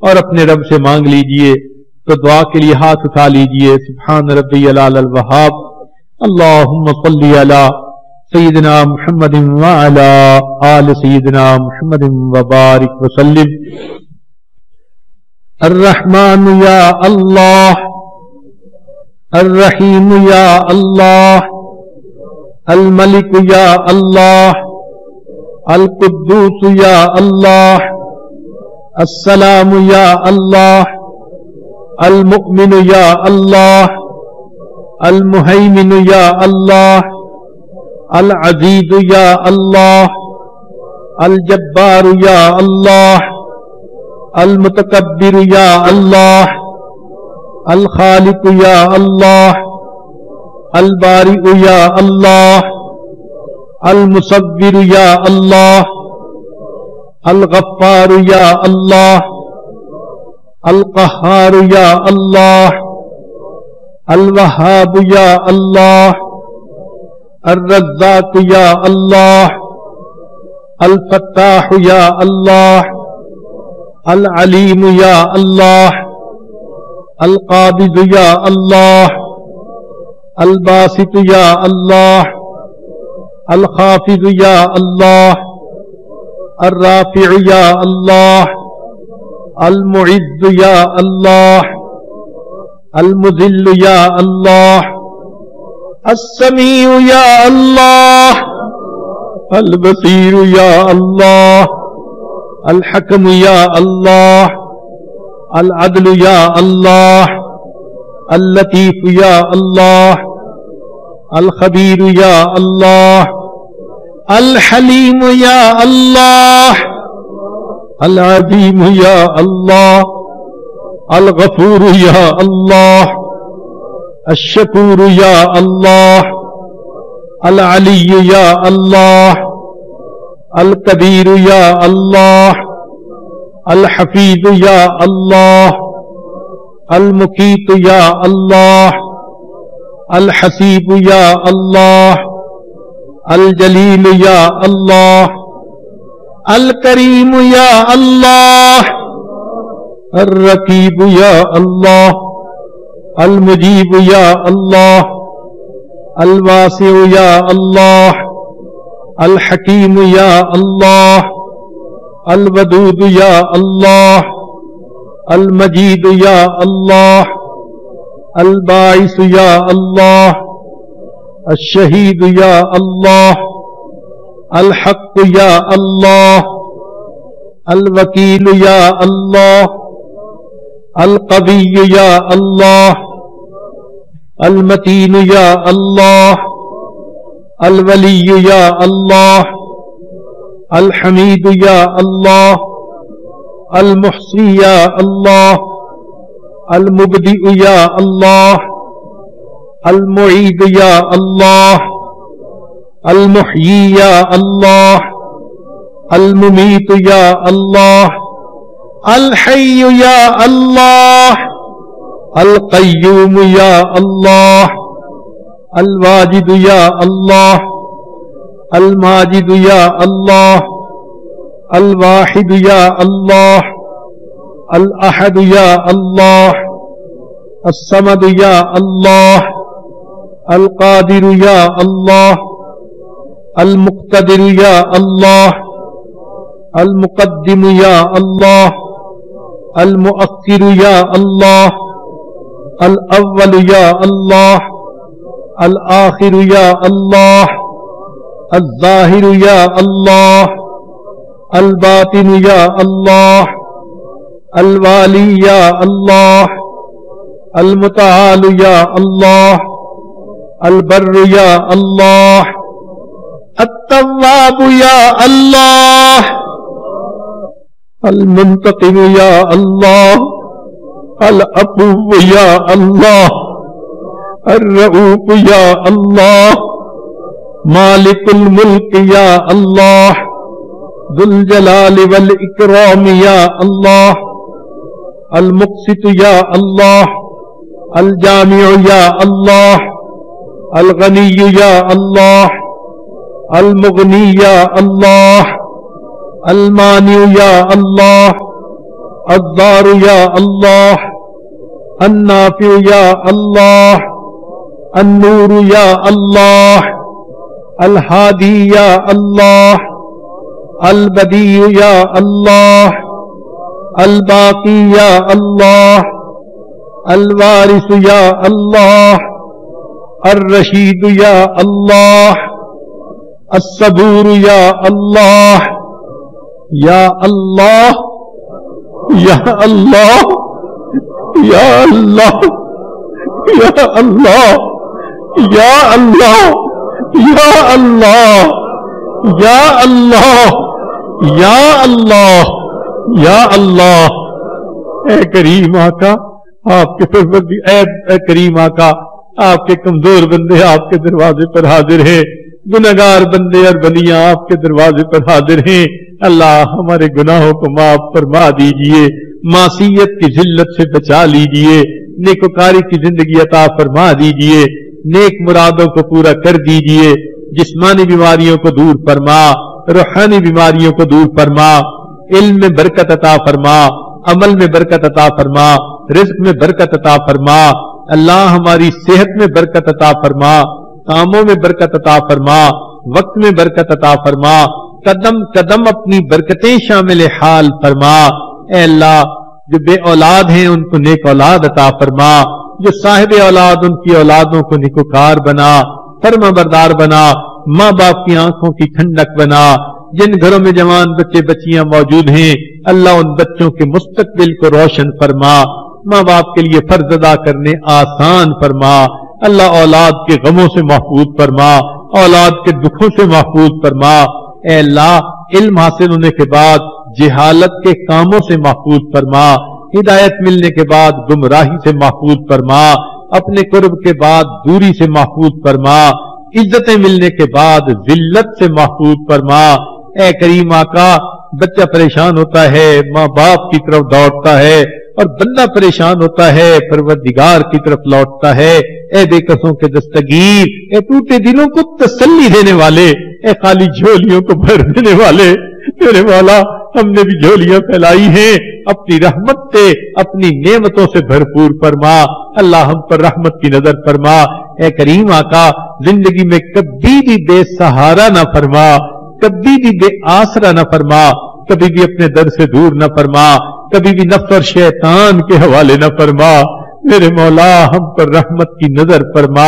اور اپنے رب سے مانگ لیجئے. تو دعا کے لیے ہاتھ اٹھا لیجئے. سبحان ربی العلی الوہاب. اللہم صلی علی سیدنا محمد وعلی آل سیدنا محمد وبارک وسلم. الرحمن یا اللہ، الرحیم یا اللہ، الملک یا اللہ، القدوس یا اللہ، السلام یا اللہ، المؤمن یا اللہ، المہیمن یا اللہ، العزیز یا اللہ، الجبار یا اللہ، المتکبر یا اللہ، الخالق یا اللہ، البارئ یا اللہ، المصور یا اللہ، الغفار یا اللہ، القہار یا اللہ، الوہاب یا اللہ، الرزاق یا اللہ، الفتاح یا اللہ، العلیم یا اللہ، القابض یا اللہ، الباسط یا اللہ، الخافض یا اللہ، الرافع یا اللہ، المعز یا اللہ، المذل یا اللہ، السمیع یا اللہ، البصیر یا اللہ، الحکم یا اللہ، العدل یا اللہ، اللطیف یا اللہ، الخبیر یا اللہ، الحلیم یا اللہ، العظیم یا اللہ، الغفور یا اللہ، الشکور یا اللہ، العلی یا اللہ، الکبیر یا اللہ، الحفیظ یا اللہ، المقیت یا اللہ، الحسیب یا اللہ، الجلیل یا اللہ، الکریم یا اللہ، الرقیب یا اللہ، المجیب یا اللہ، الواسع یا اللہ، الحکیم یا اللہ، الودود یا اللہ، المجید یا اللہ، الباعث یا اللہ، الشہید یا اللہ، الحق یا اللہ، الوکیل یا اللہ، القوی یا اللہ، المتین یا اللہ، الولی یا اللہ، الحمید یا اللہ، المحصی یا اللہ، المبدئ یا اللہ، المعید یا اللہ، المحیی یا اللہ، الممیت یا اللہ، الحی یا اللہ، القیوم یا اللہ، الواجد یا اللہ، الماجد یا اللہ، الواحد یا اللہ، الاحد یا اللہ، الصمد یا اللہ، القادر یا اللہ، المقتدر یا اللہ، المقدم یا اللہ، المؤخر یا اللہ، الاول یا اللہ، الآخر یا اللہ، الظاہر یا اللہ، الباطن یا اللہ، الوالی یا اللہ، المتعال یا اللہ، البر یا اللہ، التواب یا اللہ، المنتقم یا اللہ، العفو یا اللہ، الرؤوف یا اللہ، مالک الملک یا اللہ، ذو الجلال والاکرام یا اللہ، المقسط یا اللہ، الجامع یا اللہ، الغنی یا اللہ، المغنی یا اللہ، المانع یا اللہ، الضار یا اللہ، النافع یا اللہ، النور یا اللہ، الہادی یا اللہ، البدیع یا اللہ، الباقی یا اللہ، الوارث یا اللہ، الرشید یا اللہ، الصبور یا اللہ، یا اللہ، یا اللہ، یا اللہ، یا اللہ، یا اللہ، یا اللہ، یا اللہ، یا اللہ، یا اللہ۔ اے کریم آقا، آپ کے اے کریم آقا، آپ کے کمزور بندے آپ کے دروازے پر حاضر ہیں، گناہگار بندے اور بلیاں آپ کے دروازے پر حاضر ہیں۔ اللہ ہمارے گناہوں کو معاف فرما دیجئے، معصیت کی ذلت سے بچا لیجئے، نیکوکاری کی زندگی عطا فرما دیجئے، نیک مرادوں کو پورا کر دیجئے، جسمانی بیماریوں کو دور فرما، روحانی بیماریوں کو دور فرما، علم میں برکت عطا فرما، عمل میں برکت عطا فرما، رزق میں برکت عطا فرما۔ اللہ ہماری صحت میں برکت عطا فرما، کاموں میں برکت عطا فرما، وقت میں برکت عطا فرما، قدم قدم اپنی برکتیں شامل حال فرما۔ اے اللہ جو بے اولاد ہیں ان کو نیک اولاد عطا فرما، جو صاحب اولاد ان کی اولادوں کو نیکوکار بنا، فرما بردار بنا، ماں باپ کی آنکھوں کی ٹھنڈک بنا۔ جن گھروں میں جوان بچے بچیاں موجود ہیں اللہ ان بچوں کے مستقبل کو روشن فرما، ماں باپ کے لیے فرض ادا کرنے آسان فرما۔ اللہ اولاد کے غموں سے محفوظ فرما، اولاد کے دکھوں سے محفوظ فرما۔ اے اللہ علم حاصل ہونے کے بعد جہالت کے کاموں سے محفوظ فرما، ہدایت ملنے کے بعد گمراہی سے محفوظ فرما، اپنے قرب کے بعد دوری سے محفوظ فرما، عزتیں ملنے کے بعد ذلت سے محفوظ فرما۔ اے کریم آقا، بچہ پریشان ہوتا ہے ماں باپ کی طرف دوڑتا ہے، اور بندہ پریشان ہوتا ہے پروردگار کی طرف لوٹتا ہے۔ اے بے کسوں کے دستگیر، اے ٹوٹے دلوں کو تسلی دینے والے، اے خالی جھولیوں کو بھر دینے والے، میرے مولا ہم نے بھی جھولیاں پھیلائی ہیں، اپنی رحمت سے اپنی نعمتوں سے بھرپور فرما۔ اللہ ہم پر رحمت کی نظر فرما۔ اے کریم آقا، زندگی میں کبھی بھی بے سہارا نہ فرما، کبھی بھی بے آسرا نہ فرما، کبھی بھی اپنے در سے دور نہ فرما، کبھی بھی نفس اور شیطان کے حوالے نہ فرما۔ میرے مولا ہم پر رحمت کی نظر فرما۔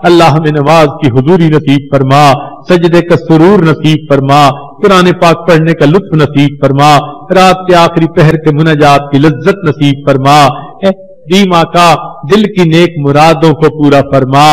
اللہ ہمیں نماز کی حضوری نصیب فرما، سجدے کا سرور نصیب فرما، قرآن پاک پڑھنے کا لطف نصیب فرما، رات کے آخری پہر کے مناجات کی لذت نصیب فرما۔ اے کریم آقا، دل کی نیک مرادوں کو پورا فرما۔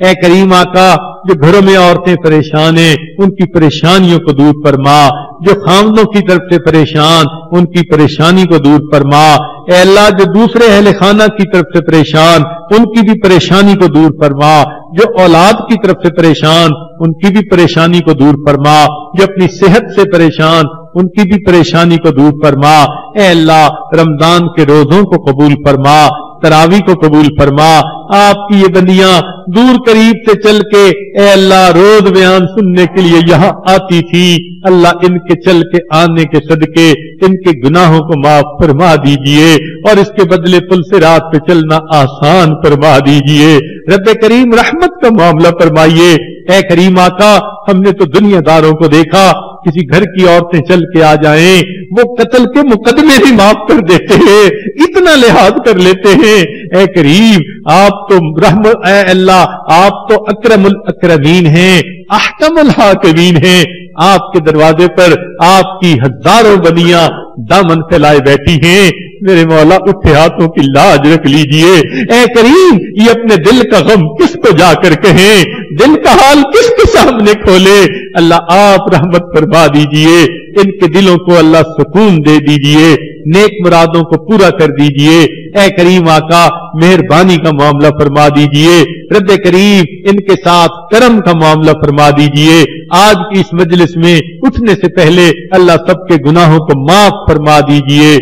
اے کریم آقا، جو گھروں میں عورتیں پریشان ہیں ان کی پریشانیوں کو دور فرما، جو خامدوں کی طرف سے پریشان ان کی پریشانی کو دور فرما۔ اے اللہ جو دوسرے اہل خانہ کی طرف سے پریشان ان کی بھی پریشانی کو دور فرما، جو اولاد کی طرف سے پریشان ان کی بھی پریشانی کو دور فرما، جو اپنی صحت سے پریشان ان کی بھی پریشانی کو دور فرما۔ اے اللہ رمضان کے روزوں کو قبول فرما، تراویح کو قبول فرما۔ آپ کی یہ بندیاں دور قریب سے چل کے اے اللہ روز بیان سننے کے لیے یہاں آتی تھی، اللہ ان کے چل کے آنے کے صدقے ان کے گناہوں کو معاف فرما دیجئے، اور اس کے بدلے پل سے رات پہ چلنا آسان فرما دیجئے۔ رب کریم رحمت کا معاملہ فرمائیے۔ اے کریم آقا، ہم نے تو دنیا داروں کو دیکھا کسی گھر کی عورتیں چل کے آ جائیں وہ قتل کے مقدمے بھی معاف کر دیتے ہیں، اتنا لحاظ کر لیتے ہیں۔ اے کریم آپ تو رحمت، اے اللہ آپ تو اکرم الاکرمین ہیں، احکم الحاکمین ہیں۔ آپ کے دروازے پر آپ کی ہزاروں بندیاں دامن پھیلائے بیٹھی ہیں۔ میرے مولا اٹھے ہاتھوں کی لاج رکھ لیجئے۔ اے کریم یہ اپنے دل کا غم کس کو جا کر کہیں، دل کا حال کس کے سامنے کھولے۔ اللہ آپ رحمت فرما دیجئے، ان کے دلوں کو اللہ سکون دے دیجئے، نیک مرادوں کو پورا کر دیجئے۔ اے کریم آقا مہربانی کا معاملہ فرما دیجئے، رب کریم ان کے ساتھ کرم کا معاملہ فرما دیجئے۔ آج کی اس مجلس میں اٹھنے سے پہلے اللہ سب کے گناہوں کو معاف فرما دیجئے۔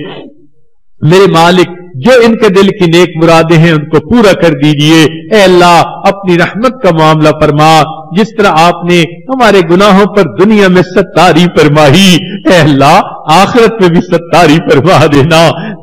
میرے مالک جو ان کے دل کی نیک مرادیں ہیں ان کو پورا کر دیجئے۔ اے اللہ اپنی رحمت کا معاملہ فرما، جس طرح آپ نے ہمارے گناہوں پر دنیا میں ستاری فرمائی، اے اللہ آخرت میں بھی ستاری فرما دینا۔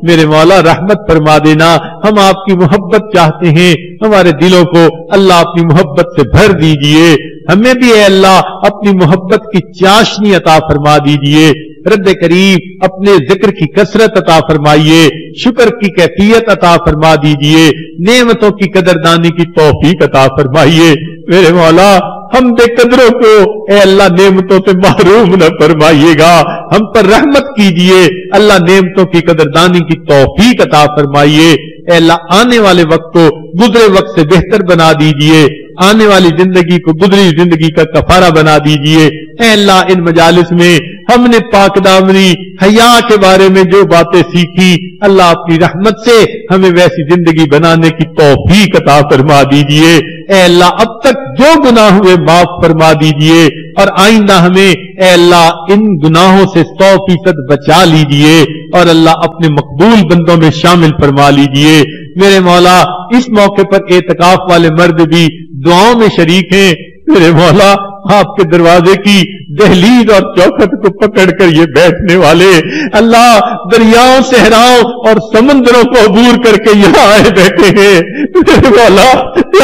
میرے مولا رحمت فرما دینا، ہم آپ کی محبت چاہتے ہیں، ہمارے دلوں کو اللہ اپنی محبت سے بھر دیجئے، ہمیں بھی اے اللہ اپنی محبت کی چاشنی عطا فرما دیجئے۔ رب کریم اپنے ذکر کی کثرت عطا فرمائیے، شکر کی کیفیت عطا فرما دیجئے، نعمتوں کی قدردانی کی توفیق عطا فرمائیے۔ میرے مولا ہم بے قدروں کو اے اللہ نعمتوں سے محروم نہ فرمائیے گا، ہم پر رحمت کیجئے، اللہ نعمتوں کی قدردانی کی توفیق عطا فرمائیے۔ اے اللہ آنے والے وقت کو گزرے وقت سے بہتر بنا دیجئے، آنے والی زندگی کو گزری زندگی کا کفارہ بنا دیجئے۔ اے اللہ ان مجالس میں ہم نے پاک دامنی حیا کے بارے میں جو باتیں سیکھی، اللہ اپنی رحمت سے ہمیں ویسی زندگی بنانے کی توفیق عطا فرما دیجئے۔ اے اللہ اب تک جو گناہ ہوئے معاف فرما دیجئے، اور آئندہ ہمیں اے اللہ ان گناہوں سے 100% بچا لیجئے، اور اللہ اپنے مقبول بندوں میں شامل فرما لیجئے۔ میرے مولا اس موقع پر اعتکاف والے مرد بھی دعاؤں میں شریک ہیں، میرے مولا آپ کے دروازے کی دہلیز اور چوکھٹ کو پکڑ کر یہ بیٹھنے والے اللہ دریاؤں صحراؤں اور سمندروں کو عبور کر کے یہاں آئے بیٹھے ہیں، میرے مولا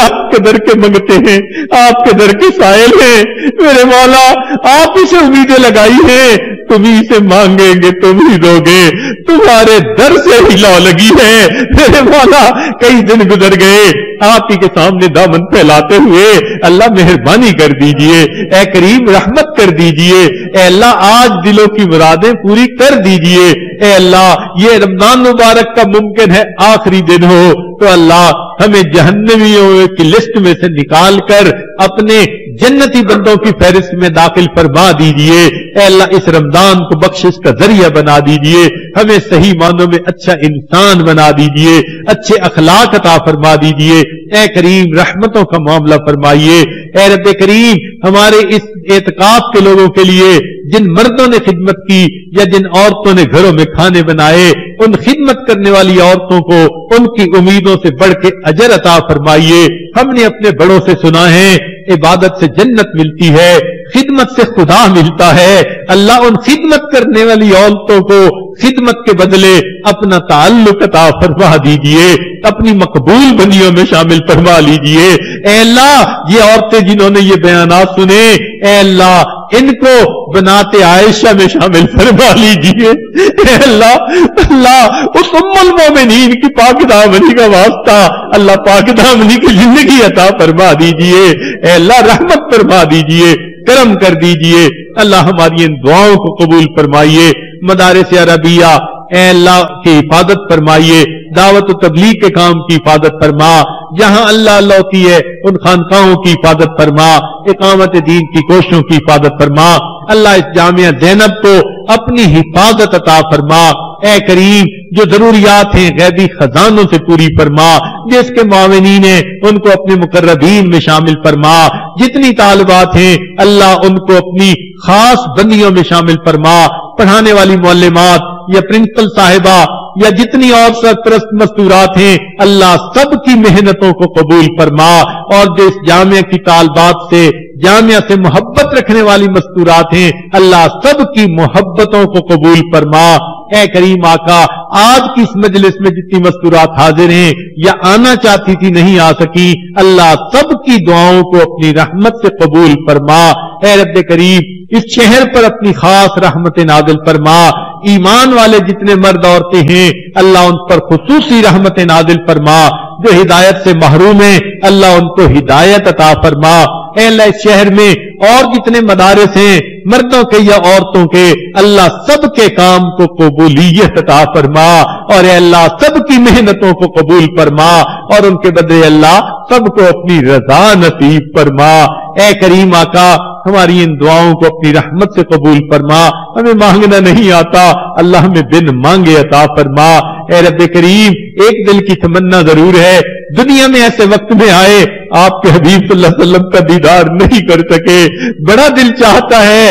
آپ کے در کے منگتے ہیں، آپ کے در کے سائل ہیں، میرے مولا آپ اسے امیدیں لگائی ہیں، تم ہی سے مانگیں گے تم ہی دو گے، تمہارے در سے ہی لو لگی ہے، میرے مولا کئی دن گزر گئے آپ ہی کے سامنے دامن پھیلاتے ہوئے، اللہ مہربانی کر دیجئے، اے کریم رحمت کر دیجئے، اے اللہ آج دلوں کی مرادیں پوری کر دیجئے۔ اے اللہ یہ رمضان مبارک کا ممکن ہے آخری دن ہو تو اللہ ہمیں جہنمیوں کی لسٹ میں سے نکال کر اپنے جنتی بندوں کی فہرست میں داخل فرما دیجئے۔ اے اللہ اس رمضان کو بخشش کا ذریعہ بنا دیجئے، ہمیں صحیح معنوں میں اچھا انسان بنا دیجئے، اچھے اخلاق عطا فرما دیجئے۔ اے کریم رحمتوں کا معاملہ فرمائیے۔ اے رب کریم ہمارے اس اعتکاف کے لوگوں کے لیے جن مردوں نے خدمت کی یا جن عورتوں نے گھروں میں کھانے بنائے، ان خدمت کرنے والی عورتوں کو ان کی امیدوں سے بڑھ کے اجر عطا فرمائیے۔ ہم نے اپنے بڑوں سے سنا ہے عبادت سے جنت ملتی ہے، خدمت سے خدا ملتا ہے، اللہ ان خدمت کرنے والی عورتوں کو خدمت کے بدلے اپنا تعلق عطا فرما دیجئے، اپنی مقبول بندیوں میں شامل فرما لیجئے۔ اے اللہ یہ عورتیں جنہوں نے یہ بیانات سنے، اے اللہ ان کو بنات عائشہ میں شامل فرما لیجئے۔ اے اللہ اس ام المومنین کی پاک دامنی کا واسطہ اللہ پاک دامنی کی زندگی عطا فرما دیجئے۔ اے اللہ رحمت فرما دیجئے، کرم کر دیجئے، اللہ ہماری ان دعاؤں کو قبول فرمائیے۔ مدارس عربیہ اے اللہ کی حفاظت فرمائیے، دعوت و تبلیغ کے کام کی حفاظت فرما، جہاں اللہ اللہ ہوتی ہے ان خانقاہوں کی حفاظت فرما، اقامت دین کی کوششوں کی حفاظت فرما، اللہ اس جامعہ زینب کو اپنی حفاظت عطا فرما۔ اے کریم جو ضروریات ہیں غیبی خزانوں سے پوری فرما، جس کے معاونین ہیں ان کو اپنے مقربین میں شامل فرما، جتنی طالبات ہیں اللہ ان کو اپنی خاص بندیوں میں شامل فرما، پڑھانے والی معلمات یا پرنسپل صاحبہ یا جتنی اور سرپرست مستورات ہیں اللہ سب کی محنتوں کو قبول فرما، اور جو اس جامعہ کی طالبات سے جامعہ سے محبت رکھنے والی مستورات ہیں اللہ سب کی محبتوں کو قبول فرما۔ اے کریم آقا آج کی اس مجلس میں جتنی مستورات حاضر ہیں یا آنا چاہتی تھی نہیں آ سکی، اللہ سب کی دعاؤں کو اپنی رحمت سے قبول فرما۔ اے رب کریم اس شہر پر اپنی خاص رحمت نازل فرما، ایمان والے جتنے مرد عورتیں ہیں اللہ ان پر خصوصی رحمت نازل فرما، جو ہدایت سے محروم ہیں اللہ ان کو ہدایت عطا فرما۔ اے اللہ اس شہر میں اور جتنے مدارس ہیں مردوں کے یا عورتوں کے اللہ سب کے کام کو قبولیت عطا فرما، اور اے اللہ سب کی محنتوں کو قبول فرما، اور ان کے بدلے اللہ سب کو اپنی رضا نصیب فرما۔ اے کریم آقا ہماری ان دعاؤں کو اپنی رحمت سے قبول فرما، ہمیں مانگنا نہیں آتا اللہ ہمیں بن مانگے عطا فرما۔ اے رب کریم ایک دل کی تمنا ضرور ہے، دنیا میں ایسے وقت میں آئے آپ کے حبیب صلی اللہ علیہ وسلم کا دیدار نہیں کر سکے، بڑا دل چاہتا ہے